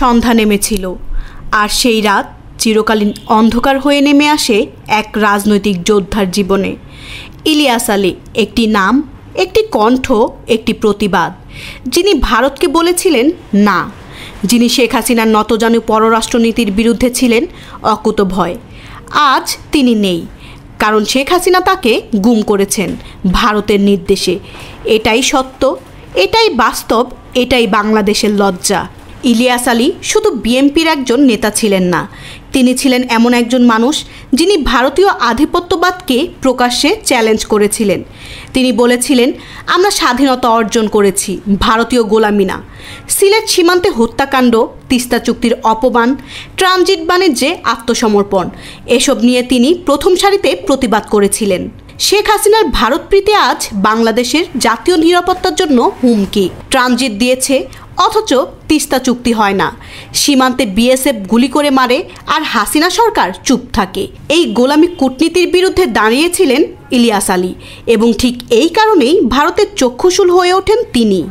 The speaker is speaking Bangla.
সন্ধ্যা নেমেছিল, আর সেই রাত চিরকালীন অন্ধকার হয়ে নেমে আসে এক রাজনৈতিক যোদ্ধার জীবনে। ইলিয়াস আলী একটি নাম, একটি কণ্ঠ, একটি প্রতিবাদ, যিনি ভারতকে বলেছিলেন না, যিনি শেখ হাসিনার নতজানু পররাষ্ট্রনীতির বিরুদ্ধে ছিলেন অকুতভয়। আজ তিনি নেই, কারণ শেখ হাসিনা তাকে গুম করেছেন ভারতের নির্দেশে। এটাই সত্য, এটাই বাস্তব, এটাই বাংলাদেশের লজ্জা। ইলিয়াস আলী শুধু বিএনপির একজন নেতা ছিলেন না, তিনি ছিলেন এমন একজন মানুষ যিনি ভারতীয় আধিপত্যবাদকে প্রকাশ্যে চ্যালেঞ্জ করেছিলেন। তিনি বলেছিলেন, আমরা স্বাধীনতা অর্জন করেছি, ভারতীয় গোলামি না। সিলেট সীমান্তে হত্যাকাণ্ড, তিস্তা চুক্তির অপমান, ট্রানজিট বাণিজ্যে আত্মসমর্পণ, এসব নিয়ে তিনি প্রথম সারিতে প্রতিবাদ করেছিলেন। শেখ হাসিনার ভারতপ্রীতি আজ বাংলাদেশের জাতীয় নিরাপত্তার জন্য হুমকি। ট্রানজিট দিয়েছে অথচ তিস্তা চুক্তি হয় না, সীমান্তে বিএসএফ গুলি করে মারে আর হাসিনা সরকার চুপ থাকে। এই গোলামি কূটনীতির বিরুদ্ধে দাঁড়িয়েছিলেন ইলিয়াস আলী, এবং ঠিক এই কারণেই ভারতের চক্ষুশূল হয়ে ওঠেন তিনি।